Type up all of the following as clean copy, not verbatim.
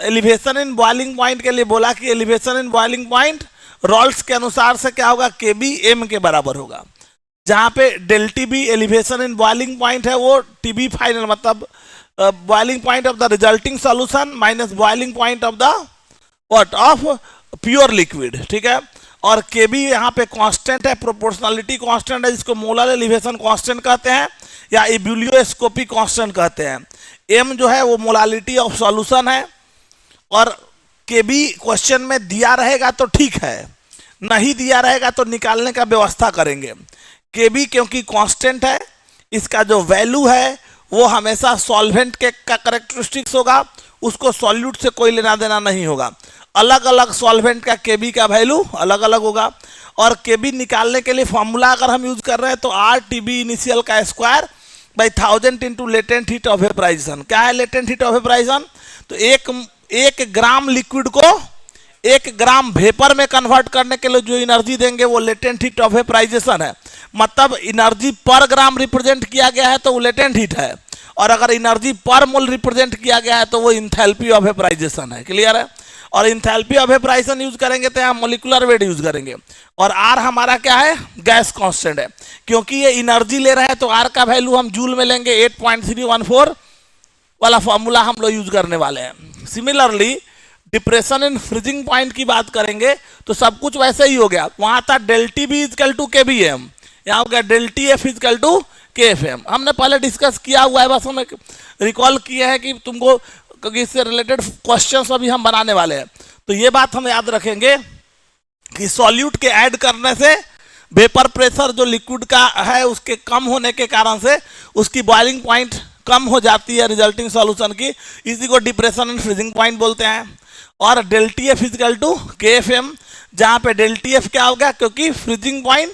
Elevation in boiling point के लिए बोला कि elevation in boiling point Raoult's के अनुसार से क्या होगा, के बी एम के बराबर होगा, जहां पे del T B elevation in boiling point है, वो टी बी फाइनल मतलब boiling point of the resulting solution minus boiling point of the what of pure liquid, ठीक है। और के बी यहाँ पे कांस्टेंट है, प्रोपोर्शनलिटी कांस्टेंट है, जिसको मोलर एलिवेशन कांस्टेंट कहते हैं या इब्यूलियोस्कोपी कांस्टेंट कहते हैं। एम जो है वो मोलालिटी ऑफ सॉल्यूशन है, और के बी क्वेश्चन में दिया रहेगा तो ठीक है, नहीं दिया रहेगा तो निकालने का व्यवस्था करेंगे। के बी क्योंकि कांस्टेंट है, इसका जो वैल्यू है वो हमेशा सॉल्वेंट के का करेक्टरिस्टिक्स होगा, उसको सॉल्यूट से कोई लेना देना नहीं होगा। अलग अलग सॉल्वेंट का के बी का वैल्यू अलग अलग होगा। और के बी निकालने के लिए फॉर्मूला अगर हम यूज कर रहे हैं तो आर टी बी इनिशियल का square by 1000 into latent heat of vaporisation. क्या है लेटेंट हीट ऑफ वेपराइजेशन? तो एक ग्राम लिक्विड को 1 ग्राम वेपर में कन्वर्ट करने के लिए जो एनर्जी देंगे वो लेटेंट हीट ऑफ वेपराइजेशन है। मतलब एनर्जी पर ग्राम रिप्रेजेंट किया गया है तो वो लेटेंट हीट है, और अगर एनर्जी पर मोल रिप्रेजेंट किया गया है तो वो इंथैल्पी ऑफ वेपराइजेशन है। क्लियर है? और इंथैल्पी ऑफ वेपराइजेशन यूज करेंगे तो यहाँ मोलिकुलर वेट यूज करेंगे। और आर हमारा क्या है? गैस कांस्टेंट है। क्योंकि ये एनर्जी ले रहे हैं तो आर का वैल्यू हम जूल में लेंगे, 8.314 वाला फॉर्मूला हम लोग यूज करने वाले हैं। Similarly depression in freezing point की बात करेंगे तो सब कुछ वैसे ही हो गया। वहां था del T B equal to K B M, यहाँ हो गया del T F equal to K F M. हमने पहले डिस्कस किया हुआ है, बस हमें रिकॉल किया है कि तुमको, क्योंकि इससे रिलेटेड क्वेश्चंस अभी हम बनाने वाले हैं। तो ये बात हम याद रखेंगे कि सॉल्यूट के ऐड करने से वेपर प्रेशर जो लिक्विड का है उसके कम होने के कारण से उसकी बॉइलिंग पॉइंट कम हो जाती है रिजल्टिंग सॉल्यूशन की, इसी को डिप्रेशन एंड फ्रीजिंग पॉइंट बोलते हैं। और del T F equal to K F M, जहां पे डेल टी एफ क्या हो गया, क्योंकि फ्रीजिंग पॉइंट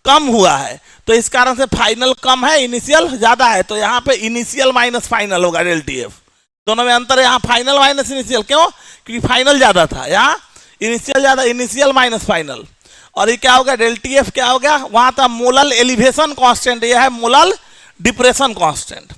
कम हुआ है तो इस कारण से फाइनल कम है, इनिशियल ज्यादा है, तो यहाँ पे इनिशियल माइनस फाइनल होगा डेल टी एफ। दोनों में अंतर है, यहाँ फाइनल माइनस इनिशियल, क्यों? क्योंकि फाइनल ज्यादा था, यहाँ इनिशियल ज्यादा, इनिशियल माइनस फाइनल। और ये क्या हो गया? डेल टी एफ क्या हो गया? वहां था मोलल एलिवेशन कांस्टेंट, यह है मोलल डिप्रेशन कांस्टेंट।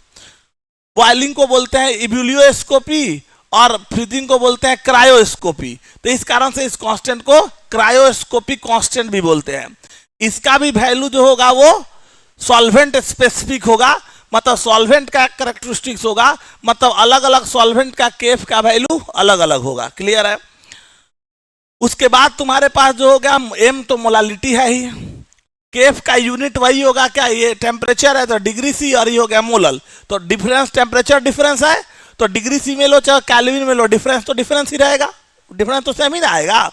बॉइलिंग को बोलते हैं इब्यूलियोस्कोपी और फ्रीजिंग को बोलते हैं क्रायोस्कोपी। तो इस कारण से इस कांस्टेंट को क्रायोस्कोपी कांस्टेंट भी बोलते हैं। इसका भी वैल्यू जो होगा वो सॉल्वेंट स्पेसिफिक होगा, मतलब सॉल्वेंट का कैरेक्टरिस्टिक्स होगा, मतलब अलग अलग सॉल्वेंट का केफ का वैल्यू अलग अलग होगा। क्लियर है? उसके बाद तुम्हारे पास जो होगा एम तो मोलालिटी है ही, केफ का यूनिट वही होगा क्या, ये टेम्परेचर है तो डिग्री सी, और ये हो गया मोलल। तो डिफरेंस टेम्परेचर डिफरेंस है तो डिग्री सी में लो चाहे कैल्विन में लो, डिफरेंस तो डिफरेंस ही रहेगा, डिफरेंस तो सेम ही ना आएगा।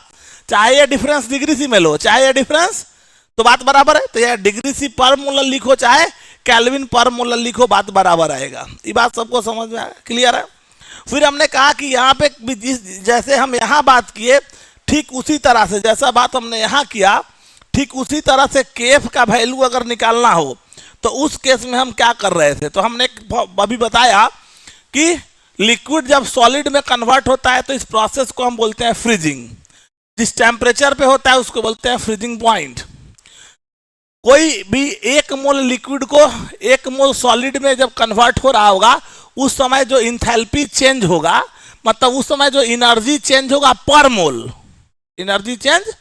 चाहे ये डिफरेंस डिग्री सी में लो चाहे ये डिफरेंस, तो बात बराबर है। तो ये डिग्री सी पर मोलल लिखो चाहे कैल्विन पर मोलल लिखो, बात बराबर आएगा। ये बात सबको समझ में आया? क्लियर है? फिर हमने कहा कि यहाँ पे जैसे हम यहाँ बात किए ठीक उसी तरह से, जैसा बात हमने यहाँ किया ठीक उसी तरह से केफ का वैल्यू अगर निकालना हो तो उस केस में हम क्या कर रहे थे, तो हमने अभी बताया कि लिक्विड जब सॉलिड में कन्वर्ट होता है तो इस प्रोसेस को हम बोलते हैं फ्रीजिंग। जिस टेम्परेचर पे होता है उसको बोलते हैं फ्रीजिंग पॉइंट। कोई भी 1 मोल लिक्विड को 1 मोल सॉलिड में जब कन्वर्ट हो रहा होगा उस समय जो इंथैल्पी चेंज होगा, मतलब उस समय जो एनर्जी चेंज होगा पर मोल, एनर्जी चेंज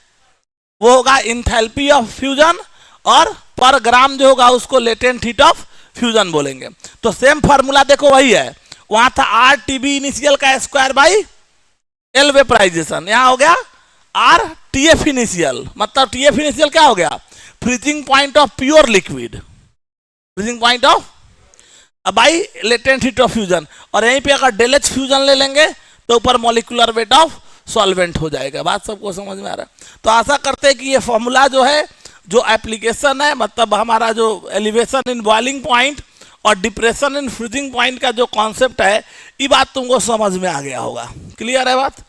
वो होगा इंथैल्पी ऑफ फ्यूजन, और पर ग्राम जो होगा उसको लेटेंट हीट ऑफ फ्यूजन बोलेंगे। तो सेम फार्मूला देखो वही है, वहां था आर टी बी इनिशियल का स्क्वायर बाई एल वेपराइजेशन, यहां हो गया आर टी एफ इनिशियल, मतलब टी एफ इनिशियल क्या हो गया? Freezing point of pure liquid, freezing point of by latent heat of fusion. और यहीं पे अगर डेल एच फ्यूजन ले लेंगे तो ऊपर मॉलिक्यूलर वेट ऑफ सॉल्वेंट हो जाएगा। बात सबको समझ में आ रहा है? तो आशा करते हैं कि ये फॉर्मूला जो है, जो एप्लीकेशन है, मतलब हमारा जो एलिवेशन इन बॉइलिंग पॉइंट और डिप्रेशन इन फ्रीजिंग पॉइंट का जो कॉन्सेप्ट है, ये बात तुमको समझ में आ गया होगा। क्लियर है बात?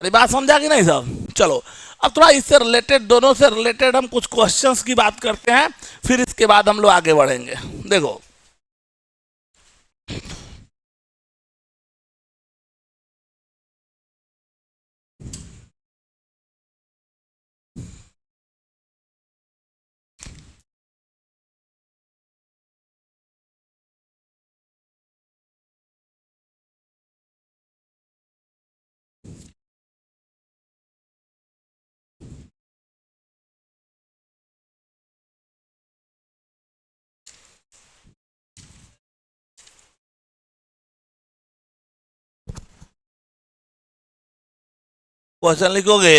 अरे बात समझा कि नहीं सब? चलो अब थोड़ा इससे रिलेटेड, दोनों से रिलेटेड हम कुछ क्वेश्चंस की बात करते हैं, फिर इसके बाद हम लोग आगे बढ़ेंगे। देखो क्वेश्चन लिखोगे